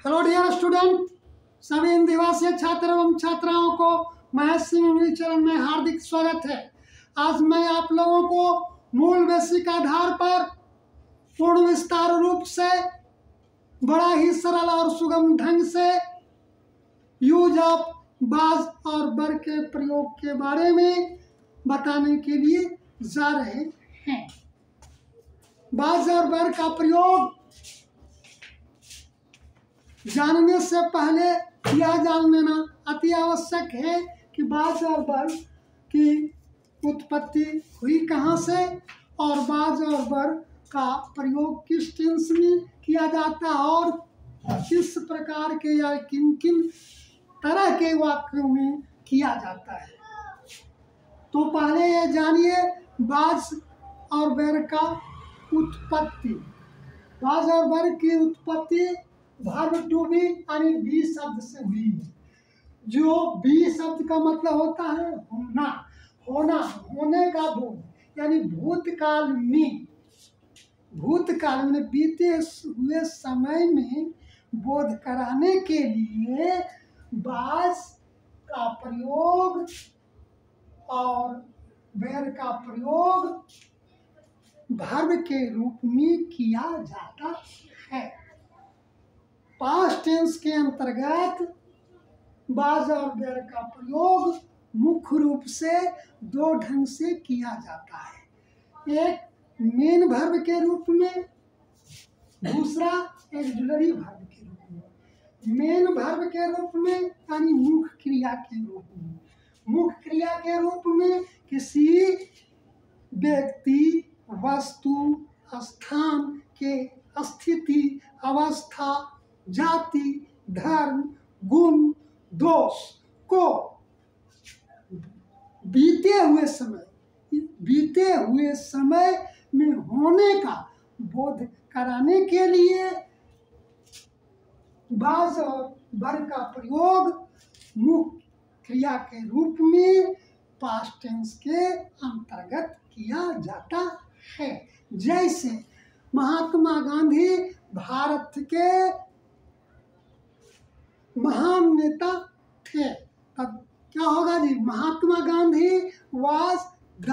Hello dear student, सभी हिंदीभाषी छात्र एवं छात्राओं को महेश सिंह इंग्लिश चैनल में हार्दिक स्वागत है। आज मैं आप लोगों को मूल बेसिक आधार पर पूर्ण विस्तार रूप से बड़ा ही सरल और सुगम ढंग से यूज ऑफ बाज और बर के प्रयोग के बारे में बताने के लिए जा रहे हैं। बाज और बर का प्रयोग जानने से पहले यह जान लेना अति आवश्यक है कि बाज और बर की उत्पत्ति हुई कहाँ से और बाज और बर का प्रयोग किस टेंस में किया जाता है और किस प्रकार के या किन किन तरह के वाक्यों में किया जाता है। तो पहले ये जानिए बाज और बर का उत्पत्ति। बाज और बर की उत्पत्ति वर्ब टू बी यानी बी शब्द से हुई है। जो बी शब्द का मतलब होता है होना, होना, होने का बोध, यानी भूतकाल में, भूतकाल में बीते हुए समय में बोध कराने के लिए बाज का प्रयोग और बर का प्रयोग वर्ब के रूप में किया जाता है। पास्ट टेंस के अंतर्गत बाज और बर का प्रयोग मुख्य रूप से दो ढंग से किया जाता है। एक मेन वर्ब के रूप में, दूसरा ऑक्सिलरी वर्ब के रूप में। मेन वर्ब के रूप में यानी मुख्य क्रिया के रूप में। मुख्य क्रिया के रूप में किसी व्यक्ति, वस्तु, स्थान के स्थिति, अवस्था, जाति, धर्म, गुण, दोष को बीते हुए समय में होने का बोध कराने के लिए बाज और बर का प्रयोग मुख्य क्रिया के रूप में पास्ट टेंस के अंतर्गत किया जाता है। जैसे महात्मा गांधी भारत के महान नेता थे, तब क्या होगा जी? Mahatma Gandhi was the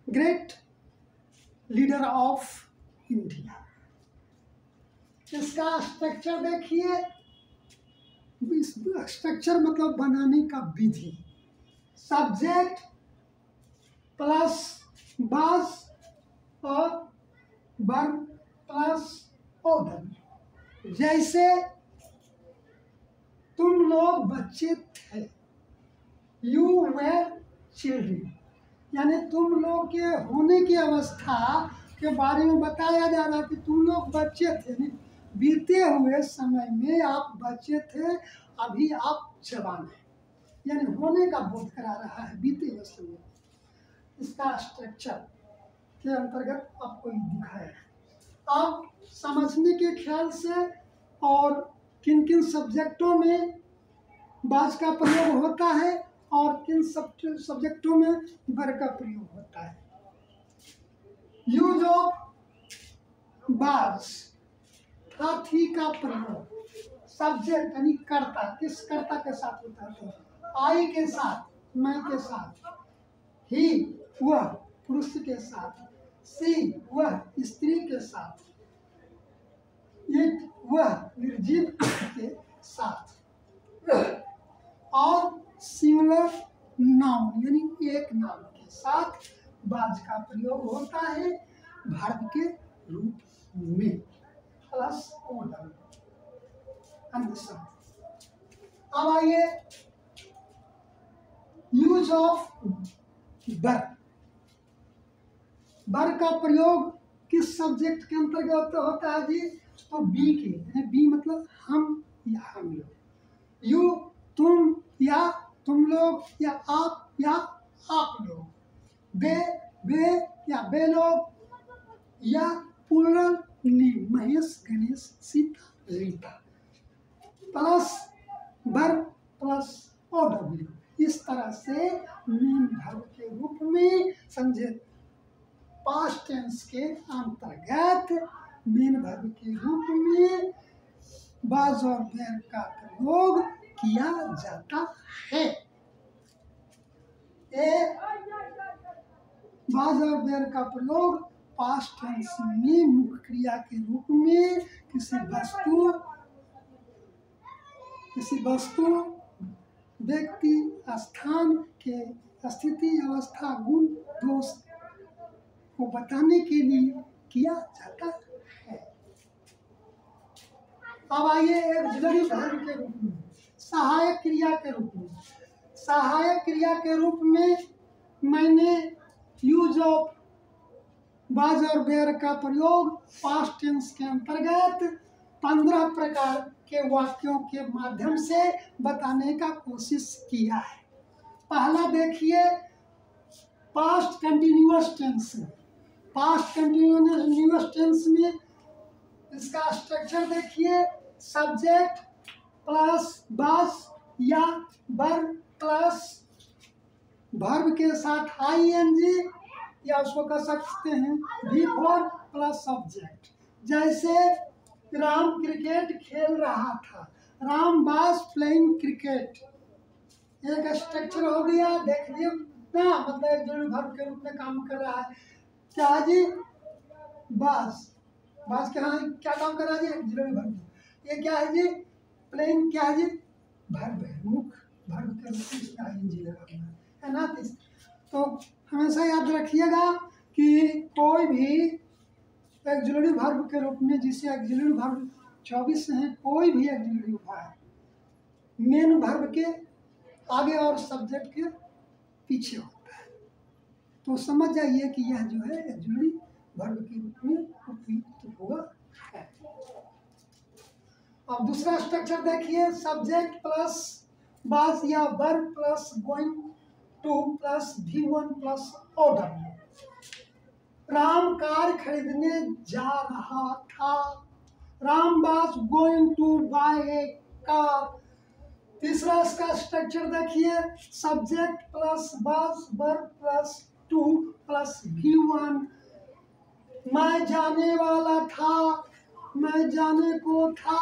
great leader of India. इसका स्ट्रक्चर देखिए। स्ट्रक्चर मतलब बनाने का विधि। सब्जेक्ट प्लस बाज और वर्ब प्लस ऑर्डर। जैसे तुम लोग बच्चे थे, यू वेर चिल्ड्रन, यानी तुम लोग के होने की अवस्था के बारे में बताया जा रहा है कि तुम लोग बच्चे थे, बीते हुए समय में आप बच्चे थे, अभी आप जवान हैं, यानी होने का बोध करा रहा है बीते हुए समय। इसका स्ट्रक्चर के अंतर्गत आपको दिखाया है। आप समझने के ख्याल से और किन किन सब्जेक्टों में बाज का प्रयोग होता है और किन सब्जेक्टों में बर का प्रयोग होता है। यूज ऑफ बाज, थी का प्रयोग। सब्जेक्ट यानी कर्ता, किस कर्ता के साथ होता है? तो आई के साथ, मैं के साथ। ही वह पुरुष के साथ। सी वह स्त्री के साथ। इट वह निर्जीव के साथ। और सिंगुलर नाउन यानी एक नाम के साथ बाज का प्रयोग होता है वर्ब के रूप में प्लस ऑर्डर। अब आइए यूज ऑफ बर। बर का प्रयोग किस सब्जेक्ट के अंतर्गत होता है जी? तो बी के, बी मतलब हम या हम लोग। यू तुम या तुम लोग या आप लोग। बे या बे लोग या plural name Mahesh, Ganesh, Sita, Rita. Plus बर प्लस OW। इस तरह से मेन वर्ब के रूप में समझे पास्ट टेंस के अंतर्गत मेन वर्ब के रूप में वाज और वेयर का प्रयोग किया जाता है। वाज और वेयर का प्रयोग पास्ट टेंस में मुख्य क्रिया के रूप में किसी वस्तु व्यक्ति स्थान के स्थिति अवस्था गुण दोष को बताने के लिए किया जाता है। अब आइए ऑक्सिलरी वर्ब के रूप में, सहायक क्रिया के रूप में। सहायक क्रिया के रूप में मैंने यूज ऑफ वाज और वेयर का प्रयोग पास्ट टेंस के अंतर्गत 15 प्रकार के वाक्यों के माध्यम से बताने का कोशिश किया है। पहला देखिए past continuous tense. Past continuous tense में इसका स्ट्रक्चर देखिए, सब्जेक्ट प्लस वाज या वर्ब प्लस वर्ब के साथ आईएनजी या उसको कह सकते हैं V4 प्लस सब्जेक्ट। जैसे राम क्रिकेट खेल रहा था, राम वाज प्लेइंग क्रिकेट। एक स्ट्रक्चर हो गया, देख लिए ना, मतलब एक ऑक्सिलरी वर्ब के रूप में काम कर रहा है। क्या जी? वाज के यहाँ क्या काम कर रहा है जी? Auxiliary verb. ये क्या है जी? प्लेइंग क्या है जी? वर्ब है, मुख्य वर्ब के रूप में इसका आईएनजी लगा हुआ है ना। तो हमेशा याद रखिएगा कि कोई भी ऑक्सिलरी वर्ब के रूप में, जिसे ऑक्सिलरी वर्ब 24 हैं, कोई भी ऑक्सिलरी वर्ब मेन वर्ब के आगे और सब्जेक्ट के पीछे होता है। तो समझ जाइए कि यह जो है ऑक्सिलरी वर्ब के रूप में उपयुक्त हुआ है। अब दूसरा स्ट्रक्चर देखिए, सब्जेक्ट प्लस वाज या verb plus going to plus V1 plus OW। Ram car खरीदने जा रहा था, Ram was going to buy a car. तीसरा इसका स्ट्रक्चर देखिए, subject plus was verb plus to plus V1। मैं जाने वाला था, मैं जाने को था।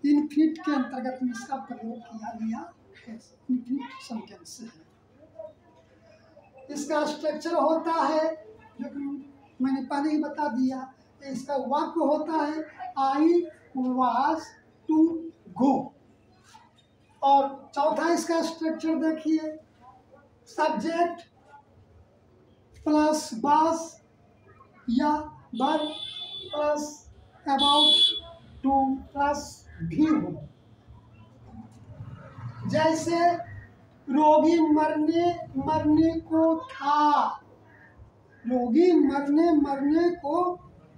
इनफिनिट के अंतर्गत में इसका प्रयोग किया गया है, इनफिनिट सेंटेंस है। इसका स्ट्रक्चर होता है जो कि मैंने पहले ही बता दिया, इसका वाक्य होता है आई वाज टू गो। और चौथा इसका स्ट्रक्चर देखिए, सब्जेक्ट प्लस वाज या verb plus about to plus V1। जैसे रोगी मरने को था, रोगी मरने को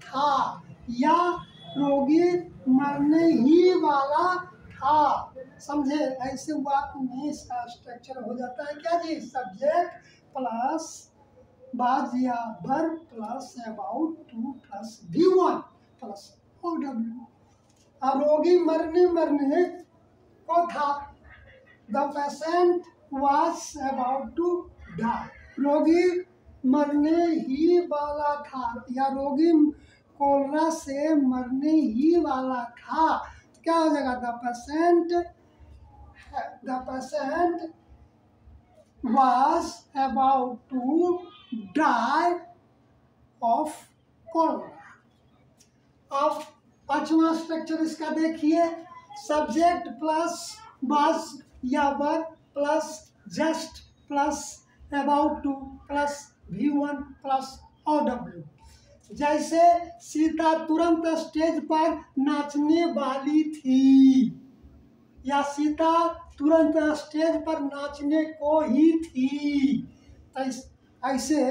था, या रोगी मरने ही वाला था। समझे? ऐसे वाक्य में इसका स्ट्रक्चर हो जाता है क्या जी? सब्जेक्ट प्लस वाज या verb plus about to plus V1 plus OW। अब रोगी मरने को था, the patient was about to die। रोगी मरने ही वाला था या रोगी कोरोना से मरने ही वाला था। क्या हो जाएगा? The patient was about to die of corona. अब पांचवा स्ट्रक्चर इसका देखिए, सब्जेक्ट प्लस वाज या verb plus just plus about to plus V1 plus OW। जैसे सीता तुरंत स्टेज पर नाचने वाली थी, या सीता तुरंत स्टेज पर नाचने को ही थी। ऐसे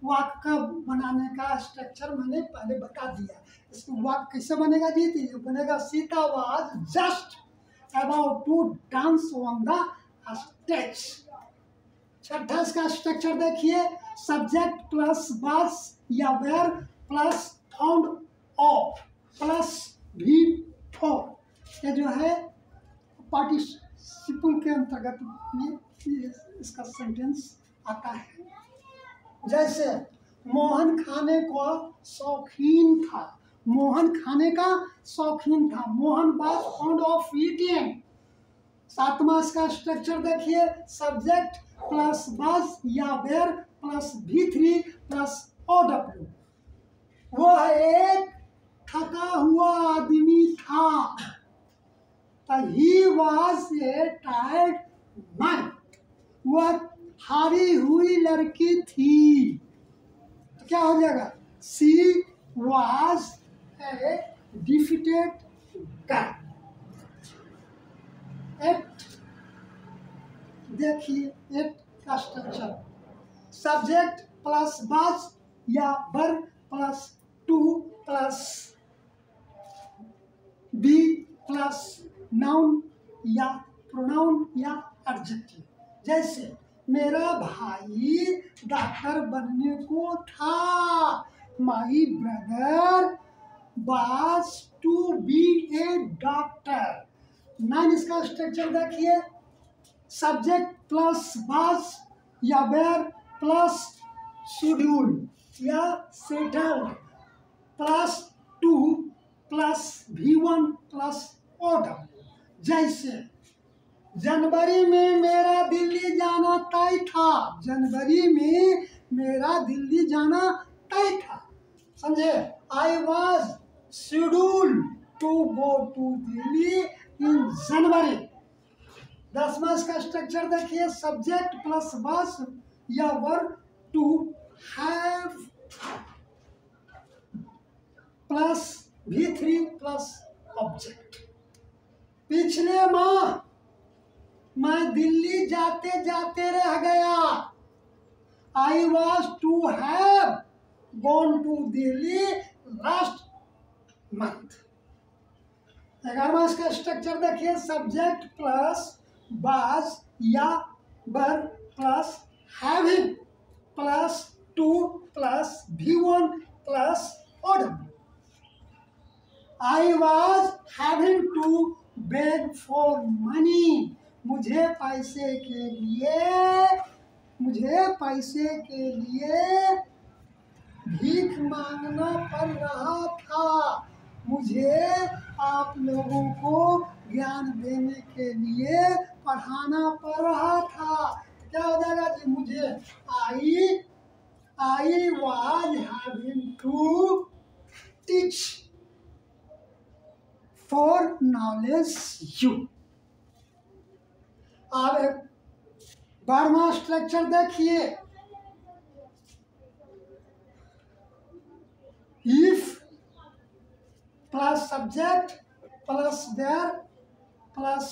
वाक्य का बनाने का स्ट्रक्चर मैंने पहले बता दिया। इसको वाक्य कैसे बनेगा जी? तो बनेगा Sita was just about to dance on the stage. छठा इसका स्ट्रक्चर देखिए, सब्जेक्ट प्लस वाज या verb plus fond of plus V4। ये जो है पार्टिसिपल के अंतर्गत में इसका सेंटेंस आता है। जैसे मोहन खाने को शौकीन था, मोहन खाने का शौकीन था। Mohan was fond of eating. 7वां इसका स्ट्रक्चर देखिए, सब्जेक्ट प्लस वाज या were plus V3 plus OW। वह एक थका हुआ आदमी था। He was a tired man. वह हारी हुई लड़की थी। तो क्या हो जाएगा? She was a defeated girl. Eight, देखिए एट का स्ट्रक्चर, सब्जेक्ट प्लस वाज या verb plus to plus be plus noun या प्रोनाउन या एडजेक्टिव। जैसे मेरा भाई डॉक्टर बनने को था। My brother was to be a doctor. 9 इसका स्ट्रक्चर देखिए, सब्जेक्ट प्लस वाज या वेयर प्लस शेड्यूल या settled plus to plus V1 plus OW। जैसे जनवरी में मेरा दिल्ली जाना तय था। जनवरी में मेरा दिल्ली जाना तय था, समझे? I was schedule to go to Delhi in January. 10वां इसका स्ट्रक्चर देखिए, सब्जेक्ट प्लस वाज या verb to have plus V3 plus object. पिछले माह मैं दिल्ली जाते जाते रह गया। I was to have gone to Delhi last month. 11वां इसका स्ट्रक्चर देखिए, सब्जेक्ट प्लस वाज या verb plus having plus to plus V1 plus OW। I was having to beg for money। मुझे पैसे के लिए भीख मांगना पड़ रहा था। मुझे आप लोगों को ज्ञान देने के लिए पढ़ाना पड़ रहा था। क्या हो जाएगा जी? मुझे I was having to teach for knowledge you। अब 12वां स्ट्रक्चर देखिए, if plus subject plus were plus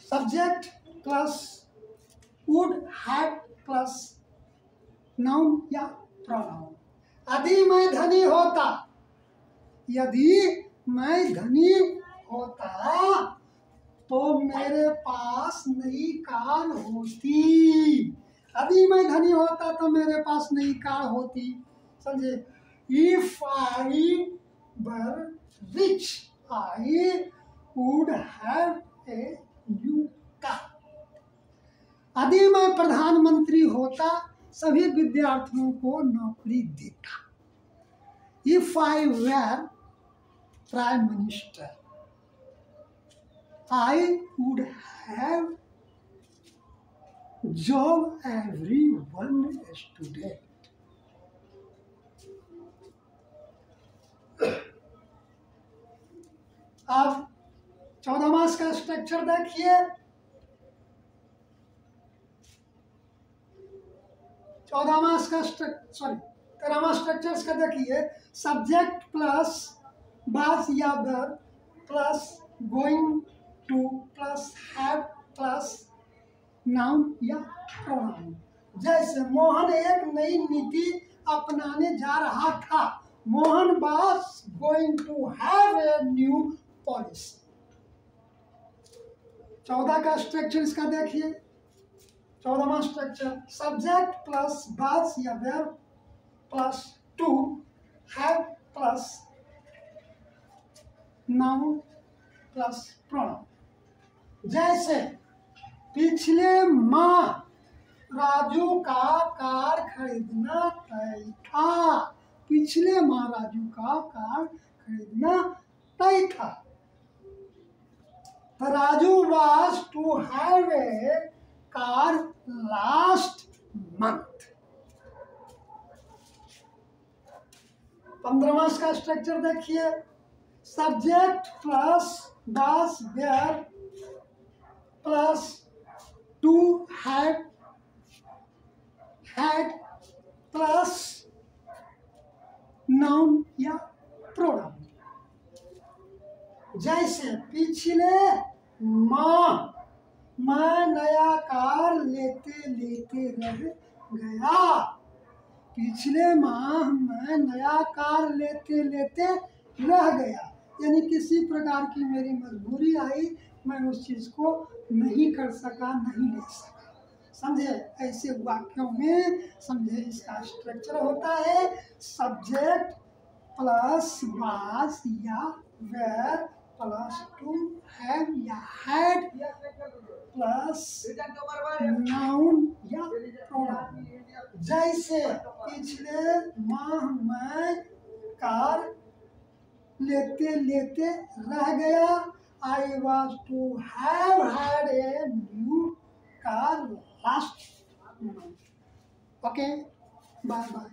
subject plus would have plus noun या प्रोनाउन। यदि मैं धनी होता तो मेरे पास नई कार होती। यदि मैं धनी होता तो मेरे पास नई कार होती, समझे? If I were rich, I would have a new car। यदि मैं प्रधानमंत्री होता सभी विद्यार्थियों को नौकरी देता। If I were Prime Minister, I would have job everyone student। अब 14वां का स्ट्रक्चर देखिए, 13वां स्ट्रक्चर का देखिए, सब्जेक्ट प्लस वाज या verb plus going to plus have plus noun या प्रोनाउन। जैसे मोहन एक नई नीति अपनाने जा रहा था। Mohan was going to have a new policy. 14 का स्ट्रक्चर इसका देखिए, 14वां स्ट्रक्चर, सब्जेक्ट प्लस वाज या verb plus to have plus noun plus pronoun. जैसे पिछले माह राजू का कार खरीदना तय था। पिछले माह राजू का कार खरीदना तय था। Raju was to have a car last month। 15वां का स्ट्रक्चर देखिए, subject plus was were plus two had plus noun या प्रोनाउन। जैसे पिछले माह मैं नया कार लेते लेते रह गया। पिछले माह मैं नया कार लेते लेते रह गया, यानी किसी प्रकार की मेरी मजबूरी आई, मैं उस चीज को नहीं कर सका, नहीं ले सका। समझे? ऐसे वाक्यों में समझे इसका स्ट्रक्चर होता है सब्जेक्ट प्लस वाज या वेर प्लस टू हैव या हैड प्लस नाउन या प्रोनाउन। जैसे पिछले माह मैं कार लेते लेते रह गया, I was to have had a new car last month. Okay, bye bye.